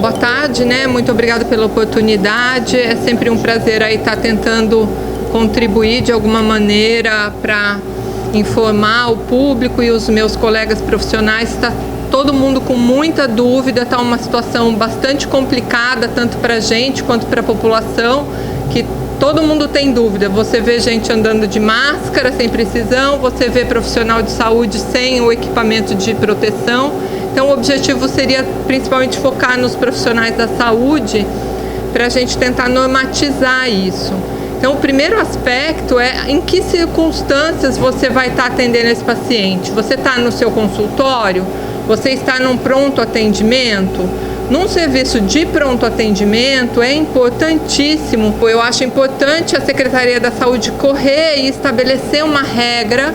Boa tarde, né? Muito obrigada pela oportunidade. É sempre um prazer aí estar tentando contribuir de alguma maneira para informar o público e os meus colegas profissionais. Está todo mundo com muita dúvida, está uma situação bastante complicada, tanto para a gente quanto para a população, que todo mundo tem dúvida. Você vê gente andando de máscara sem precisão, você vê profissional de saúde sem o equipamento de proteção. Então o objetivo seria principalmente focar nos profissionais da saúde para a gente tentar normatizar isso. Então o primeiro aspecto é em que circunstâncias você vai estar atendendo esse paciente. Você está no seu consultório? Você está num pronto atendimento? Num serviço de pronto atendimento é importantíssimo, eu acho importante a Secretaria da Saúde correr e estabelecer uma regra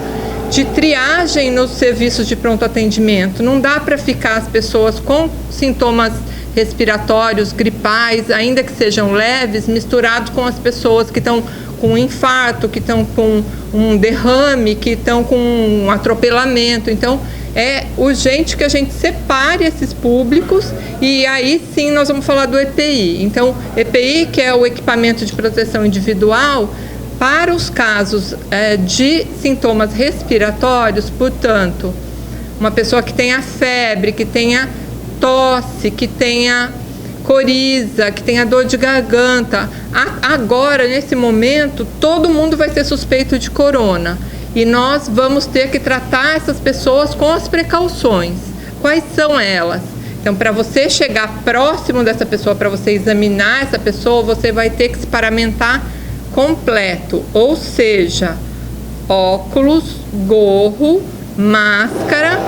de triagem nos serviços de pronto atendimento. Não dá para ficar as pessoas com sintomas respiratórios, gripais, ainda que sejam leves, misturados com as pessoas que estão com um infarto, que estão com um derrame, que estão com um atropelamento. Então, é urgente que a gente separe esses públicos e aí sim nós vamos falar do EPI. Então, EPI, que é o equipamento de proteção individual, para os casos de sintomas respiratórios, portanto, uma pessoa que tenha febre, que tenha tosse, que tenha coriza, que tenha dor de garganta. Agora, nesse momento, todo mundo vai ser suspeito de corona. E nós vamos ter que tratar essas pessoas com as precauções. Quais são elas? Então, para você chegar próximo dessa pessoa, para você examinar essa pessoa, você vai ter que se paramentar completo, ou seja, óculos, gorro, máscara.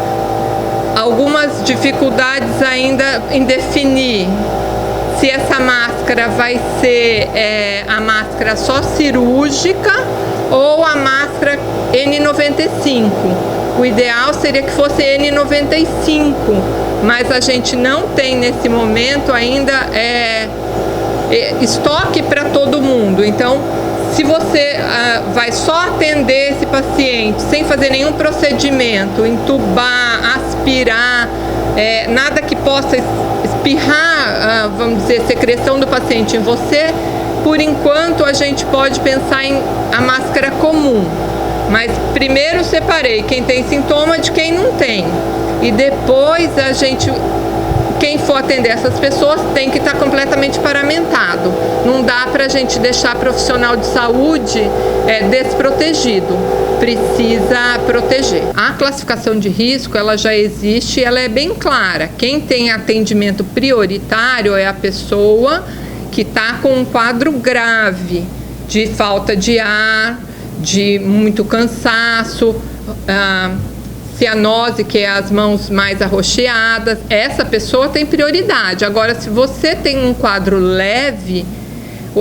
Algumas dificuldades ainda em definir se essa máscara vai ser a máscara só cirúrgica ou a máscara N95. O ideal seria que fosse N95, mas a gente não tem nesse momento ainda estoque para todo mundo. Então, se você vai só atender esse paciente sem fazer nenhum procedimento, entubar, aspirar, nada que possa espirrar, vamos dizer, secreção do paciente em você, por enquanto a gente pode pensar em a máscara comum. Mas primeiro separei quem tem sintoma de quem não tem. E depois quem for atender essas pessoas tem que estar completamente paramentado. Não dá para a gente deixar profissional de saúde desprotegido. Precisa proteger. A classificação de risco, ela já existe, ela é bem clara. Quem tem atendimento prioritário é a pessoa que está com um quadro grave de falta de ar, de muito cansaço, cianose, que é as mãos mais arroxeadas. Essa pessoa tem prioridade. Agora, se você tem um quadro leve,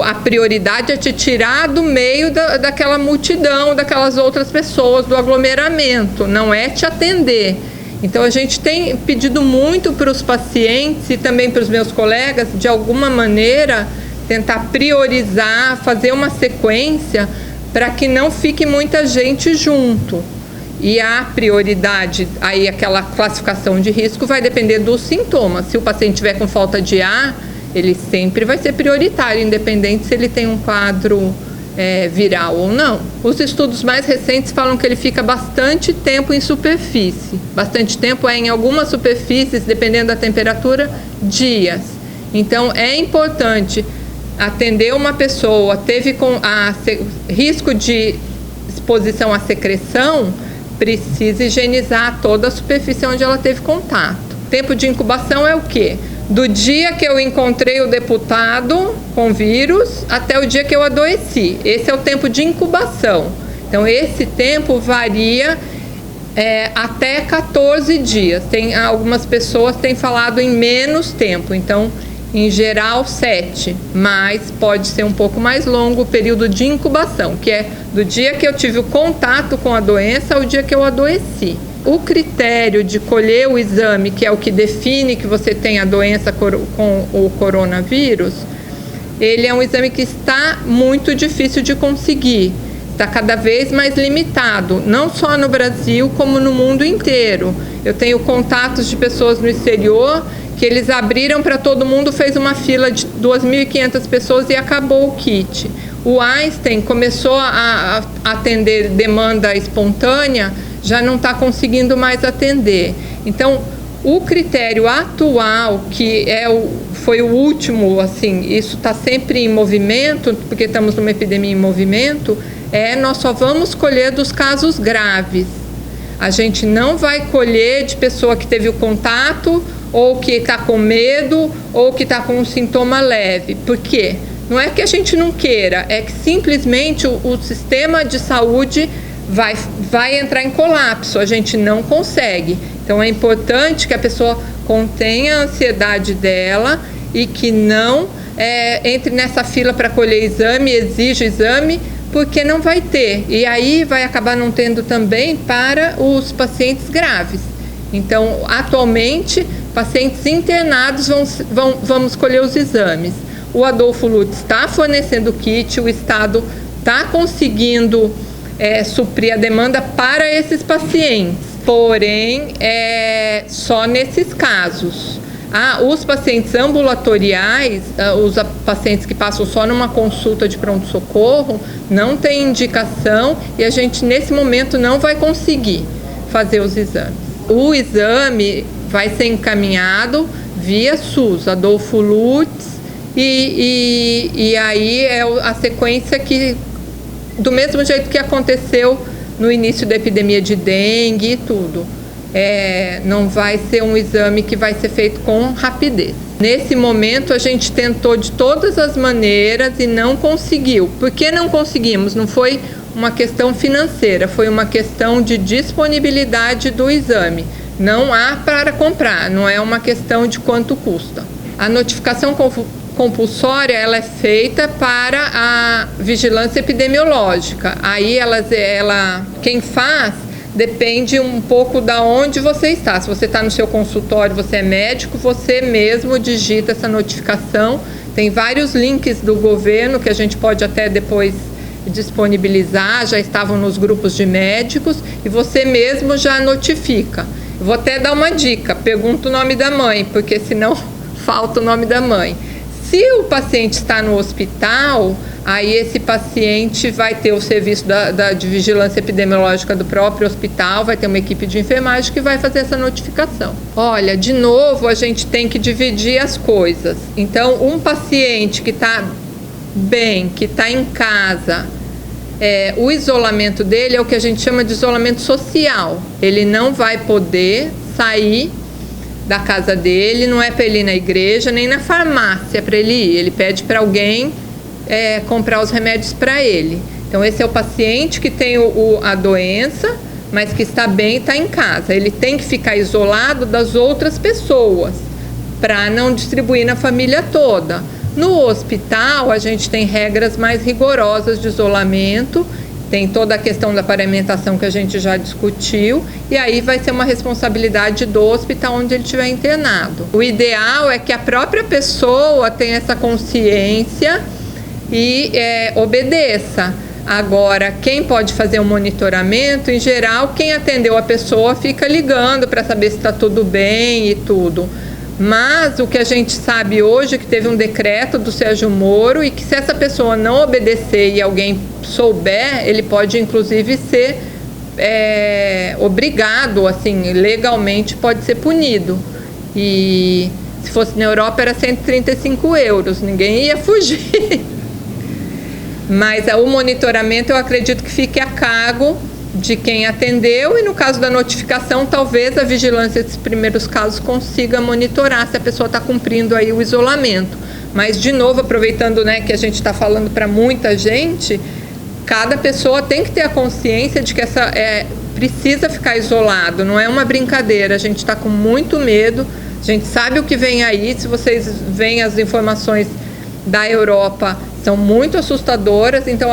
a prioridade é te tirar do meio daquela multidão, daquelas outras pessoas, do aglomeramento, não é te atender. Então, a gente tem pedido muito para os pacientes e também para os meus colegas, de alguma maneira, tentar priorizar, fazer uma sequência para que não fique muita gente junto. E a prioridade, aí aquela classificação de risco vai depender dos sintomas. Se o paciente tiver com falta de ar, ele sempre vai ser prioritário, independente se ele tem um quadro viral ou não. Os estudos mais recentes falam que ele fica bastante tempo em superfície. Bastante tempo em algumas superfícies, dependendo da temperatura, dias. Então, é importante atender uma pessoa, teve risco de exposição à secreção, precisa higienizar toda a superfície onde ela teve contato. Tempo de incubação é o quê? Do dia que eu encontrei o deputado com vírus até o dia que eu adoeci. Esse é o tempo de incubação. Então, esse tempo varia até 14 dias. Algumas pessoas têm falado em menos tempo. Então, em geral, 7, mas pode ser um pouco mais longo o período de incubação, que é do dia que eu tive o contato com a doença ao dia que eu adoeci. O critério de colher o exame, que é o que define que você tem a doença com o coronavírus, ele é um exame que está muito difícil de conseguir. está cada vez mais limitado, não só no Brasil, como no mundo inteiro. Eu tenho contatos de pessoas no exterior que eles abriram para todo mundo, fez uma fila de 2.500 pessoas e acabou o kit. O Einstein começou a atender demanda espontânea, já não está conseguindo mais atender. Então, o critério atual, que foi o último, assim, isso está sempre em movimento, porque estamos numa epidemia em movimento, nós só vamos colher dos casos graves. A gente não vai colher de pessoa que teve o contato, ou que está com medo, ou que está com um sintoma leve. Por quê? Não é que a gente não queira, é que simplesmente o sistema de saúde vai entrar em colapso, a gente não consegue. Então é importante que a pessoa contenha a ansiedade dela e que não entre nessa fila para colher exame, exija exame, porque não vai ter. E aí vai acabar não tendo também para os pacientes graves. Então, atualmente, pacientes internados vamos colher os exames. O Adolfo Lutz está fornecendo kit, o Estado está conseguindo suprir a demanda para esses pacientes, porém, só nesses casos. Os pacientes ambulatoriais, os pacientes que passam só numa consulta de pronto-socorro, não tem indicação e a gente, nesse momento, não vai conseguir fazer os exames. O exame vai ser encaminhado via SUS, Adolfo Lutz, e aí é a sequência que, do mesmo jeito que aconteceu no início da epidemia de dengue e tudo, não vai ser um exame que vai ser feito com rapidez. Nesse momento a gente tentou de todas as maneiras e não conseguiu. Por que não conseguimos? Não foi uma questão financeira, foi uma questão de disponibilidade do exame. Não há para comprar, não é uma questão de quanto custa. A notificação compulsória ela é feita para a vigilância epidemiológica. Aí quem faz depende um pouco da onde você está. Se você está no seu consultório, você é médico, você mesmo digita essa notificação. Tem vários links do governo que a gente pode até depois disponibilizar, já estavam nos grupos de médicos, e você mesmo já notifica. Eu vou até dar uma dica, pergunta o nome da mãe, porque senão falta o nome da mãe. Se o paciente está no hospital, aí esse paciente vai ter o serviço de vigilância epidemiológica do próprio hospital, vai ter uma equipe de enfermagem que vai fazer essa notificação. Olha, de novo, a gente tem que dividir as coisas. Então, um paciente que está bem, que está em casa, o isolamento dele é o que a gente chama de isolamento social. Ele não vai poder sair da casa dele, não é para ele ir na igreja, nem na farmácia para ele ir. Ele pede para alguém comprar os remédios para ele. Então, esse é o paciente que tem a doença, mas que está bem e está em casa. Ele tem que ficar isolado das outras pessoas para não distribuir na família toda. No hospital, a gente tem regras mais rigorosas de isolamento, tem toda a questão da paramentação que a gente já discutiu, e aí vai ser uma responsabilidade do hospital onde ele estiver internado. O ideal é que a própria pessoa tenha essa consciência e obedeça. Agora, quem pode fazer o monitoramento, em geral, quem atendeu a pessoa fica ligando para saber se está tudo bem e tudo. Mas o que a gente sabe hoje é que teve um decreto do Sérgio Moro e que se essa pessoa não obedecer e alguém souber, ele pode inclusive ser obrigado, assim, legalmente pode ser punido. E se fosse na Europa era 135 €, ninguém ia fugir. Mas o monitoramento eu acredito que fique a cargo de quem atendeu, e no caso da notificação, talvez a vigilância desses primeiros casos consiga monitorar se a pessoa está cumprindo aí o isolamento. Mas, de novo, aproveitando, né, que a gente está falando para muita gente, cada pessoa tem que ter a consciência de que precisa ficar isolado, não é uma brincadeira, a gente está com muito medo, a gente sabe o que vem aí. Se vocês veem as informações da Europa, são muito assustadoras, então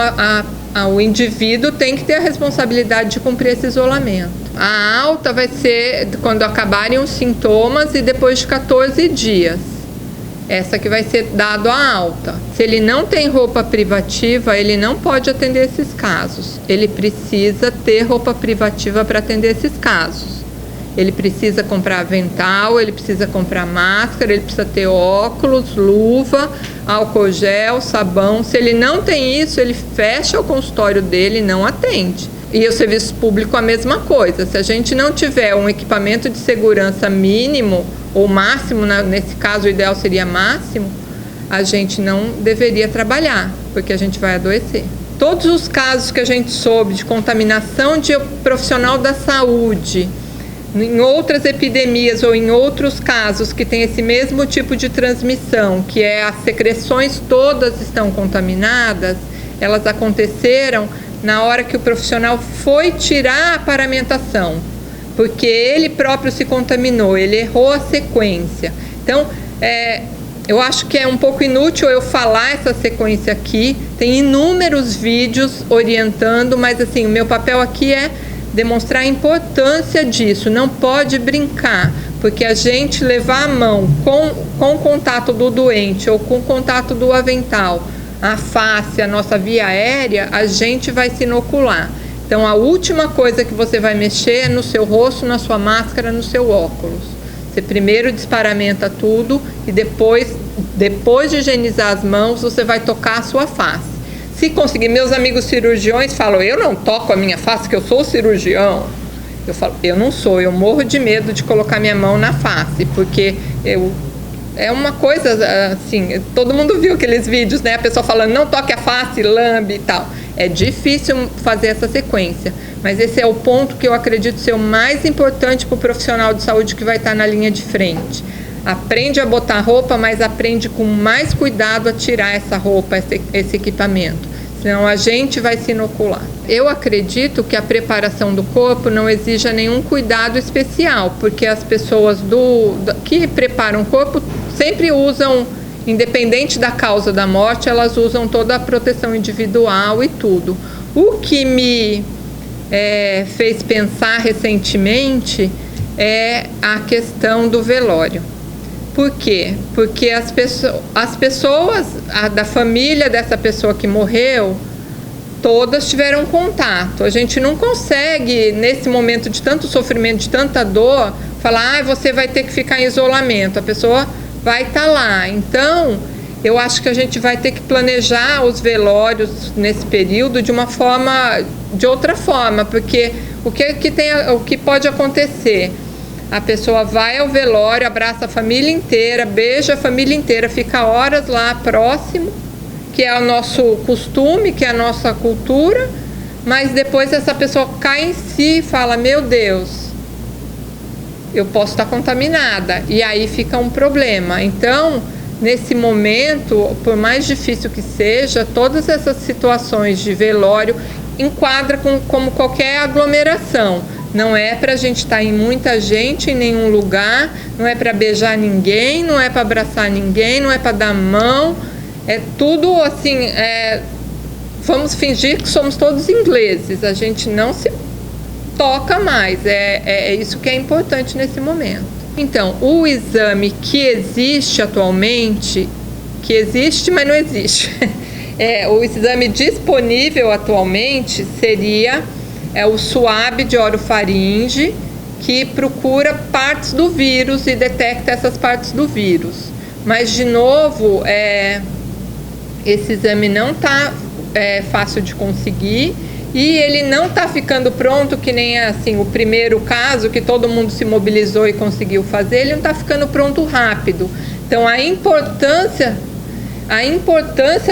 o indivíduo tem que ter a responsabilidade de cumprir esse isolamento. A alta vai ser quando acabarem os sintomas e depois de 14 dias. essa que vai ser dado a alta. Se ele não tem roupa privativa, ele não pode atender esses casos. Ele precisa ter roupa privativa para atender esses casos. Ele precisa comprar avental, ele precisa comprar máscara, ele precisa ter óculos, luva, álcool gel, sabão. Se ele não tem isso, ele fecha o consultório dele e não atende. E o serviço público a mesma coisa. Se a gente não tiver um equipamento de segurança mínimo ou máximo, nesse caso o ideal seria máximo, a gente não deveria trabalhar, porque a gente vai adoecer. Todos os casos que a gente soube de contaminação de profissional da saúde, em outras epidemias ou em outros casos que tem esse mesmo tipo de transmissão, que é as secreções todas estão contaminadas, elas aconteceram na hora que o profissional foi tirar a paramentação, porque ele próprio se contaminou, ele errou a sequência. Então, eu acho que é um pouco inútil eu falar essa sequência aqui, tem inúmeros vídeos orientando, mas assim, o meu papel aqui é demonstrar a importância disso, não pode brincar, porque a gente levar a mão com o contato do doente ou com o contato do avental, a face, a nossa via aérea, a gente vai se inocular. Então a última coisa que você vai mexer é no seu rosto, na sua máscara, no seu óculos. Você primeiro desparamenta tudo e depois de higienizar as mãos, você vai tocar a sua face. Se conseguir, meus amigos cirurgiões falam, eu não toco a minha face, que eu sou cirurgião. Eu falo, eu não sou, eu morro de medo de colocar minha mão na face, porque é uma coisa assim, todo mundo viu aqueles vídeos, né? A pessoa falando, não toque a face, lambe e tal. É difícil fazer essa sequência, mas esse é o ponto que eu acredito ser o mais importante para o profissional de saúde que vai estar na linha de frente. Aprende a botar roupa, mas aprende com mais cuidado a tirar essa roupa, esse equipamento. Senão a gente vai se inocular. Eu acredito que a preparação do corpo não exija nenhum cuidado especial, porque as pessoas que preparam o corpo sempre usam, independente da causa da morte, elas usam toda a proteção individual e tudo. O que me fez pensar recentemente é a questão do velório. Por quê? Porque as pessoas da família dessa pessoa que morreu, todas tiveram contato. A gente não consegue, nesse momento de tanto sofrimento, de tanta dor, falar, você vai ter que ficar em isolamento. A pessoa vai estar lá. Então, eu acho que a gente vai ter que planejar os velórios nesse período de outra forma, porque o que pode acontecer? A pessoa vai ao velório, abraça a família inteira, beija a família inteira, fica horas lá próximo, que é o nosso costume, que é a nossa cultura, mas depois essa pessoa cai em si e fala, meu Deus, eu posso estar contaminada, e aí fica um problema. Então, nesse momento, por mais difícil que seja, todas essas situações de velório enquadra como qualquer aglomeração. Não é para a gente estar em muita gente em nenhum lugar, não é para beijar ninguém, não é para abraçar ninguém, não é para dar mão, é tudo assim, vamos fingir que somos todos ingleses, a gente não se toca mais, é isso que é importante nesse momento. Então, o exame que existe atualmente, que existe, mas não existe, o exame disponível atualmente seria o SWAB de orofaringe, que procura partes do vírus e detecta essas partes do vírus. Mas, de novo, esse exame não está fácil de conseguir e ele não está ficando pronto, que nem assim, o primeiro caso que todo mundo se mobilizou e conseguiu fazer, ele não está ficando pronto rápido. Então, a importância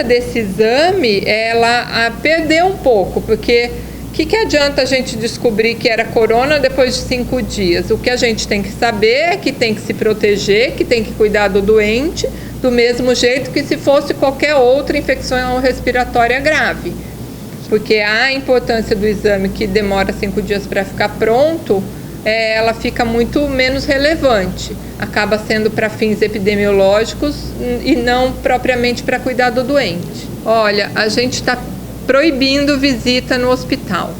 desse exame, ela perdeu um pouco, porque o que adianta a gente descobrir que era corona depois de 5 dias? O que a gente tem que saber é que tem que se proteger, que tem que cuidar do doente, do mesmo jeito que se fosse qualquer outra infecção respiratória grave. Porque a importância do exame, que demora 5 dias para ficar pronto, ela fica muito menos relevante. Acaba sendo para fins epidemiológicos e não propriamente para cuidar do doente. Olha, a gente está proibindo visita no hospital.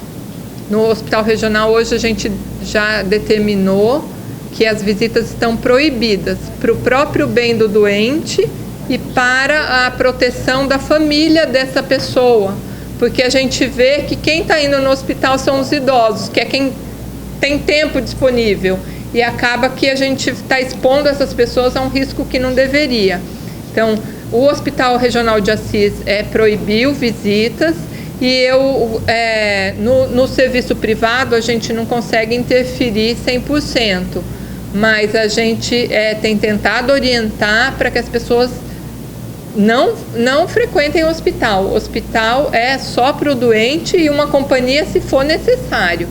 No hospital regional hoje a gente já determinou que as visitas estão proibidas para o próprio bem do doente e para a proteção da família dessa pessoa, porque a gente vê que quem está indo no hospital são os idosos, que é quem tem tempo disponível, e acaba que a gente está expondo essas pessoas a um risco que não deveria. Então, o Hospital Regional de Assis proibiu visitas, e no serviço privado a gente não consegue interferir 100%, mas a gente tem tentado orientar para que as pessoas não frequentem o hospital. O hospital é só para o doente e uma companhia se for necessário,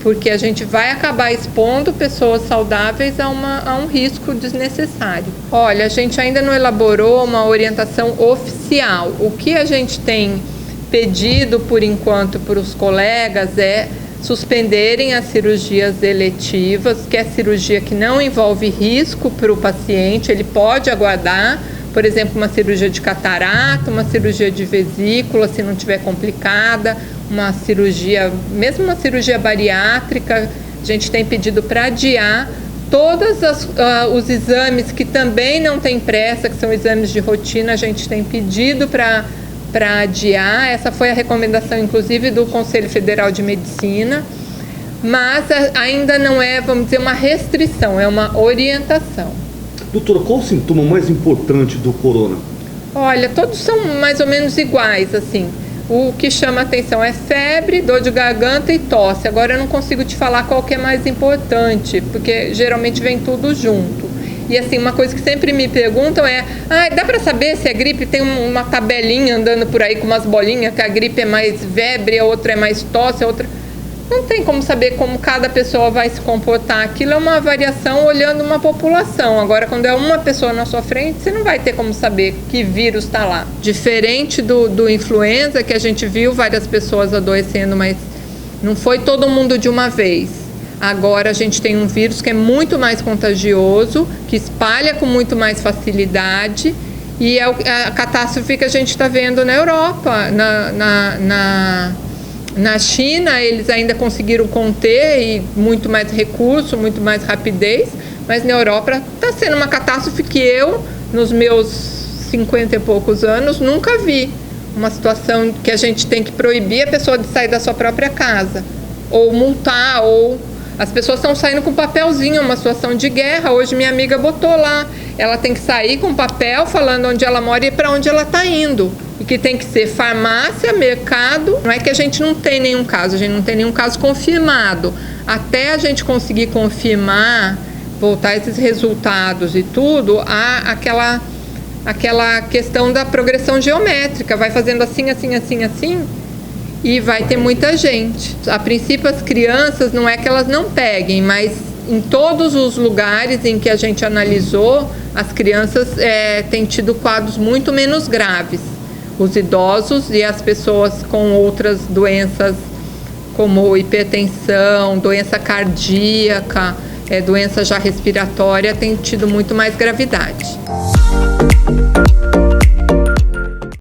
porque a gente vai acabar expondo pessoas saudáveis a um risco desnecessário. Olha, a gente ainda não elaborou uma orientação oficial. O que a gente tem pedido por enquanto para os colegas é suspenderem as cirurgias eletivas, que é cirurgia que não envolve risco para o paciente, ele pode aguardar, por exemplo, uma cirurgia de catarata, uma cirurgia de vesícula, se não tiver complicada, uma cirurgia, mesmo uma cirurgia bariátrica, a gente tem pedido para adiar todos os exames que também não tem pressa, que são exames de rotina, a gente tem pedido para adiar. Essa foi a recomendação, inclusive, do Conselho Federal de Medicina, mas ainda não é, vamos dizer, uma restrição, é uma orientação. Doutora, qual o sintoma mais importante do corona? Olha, todos são mais ou menos iguais, assim. O que chama atenção é febre, dor de garganta e tosse. Agora eu não consigo te falar qual que é mais importante, porque geralmente vem tudo junto. E assim, uma coisa que sempre me perguntam é: dá para saber se é gripe? Tem uma tabelinha andando por aí com umas bolinhas, que a gripe é mais febre, a outra é mais tosse, a outra... Não tem como saber como cada pessoa vai se comportar. Aquilo é uma variação olhando uma população. Agora, quando é uma pessoa na sua frente, você não vai ter como saber que vírus está lá. Diferente do influenza, que a gente viu várias pessoas adoecendo, mas não foi todo mundo de uma vez. Agora a gente tem um vírus que é muito mais contagioso, que espalha com muito mais facilidade, e é a catástrofe que a gente está vendo na Europa, na China. Eles ainda conseguiram conter, e muito mais recurso, muito mais rapidez, mas na Europa está sendo uma catástrofe que eu, nos meus 50 e poucos anos, nunca vi. Uma situação que a gente tem que proibir a pessoa de sair da sua própria casa, ou multar, ou... As pessoas estão saindo com papelzinho, uma situação de guerra. Hoje minha amiga botou lá, ela tem que sair com papel falando onde ela mora e para onde ela está indo. E que tem que ser farmácia, mercado. Não é que a gente não tem nenhum caso, a gente não tem nenhum caso confirmado. Até a gente conseguir confirmar, voltar esses resultados e tudo, há aquela questão da progressão geométrica. Vai fazendo assim, assim, assim, assim, e vai ter muita gente. A princípio, as crianças, não é que elas não peguem, mas em todos os lugares em que a gente analisou, as crianças têm tido quadros muito menos graves. Os idosos e as pessoas com outras doenças, como hipertensão, doença cardíaca, doença já respiratória, têm tido muito mais gravidade.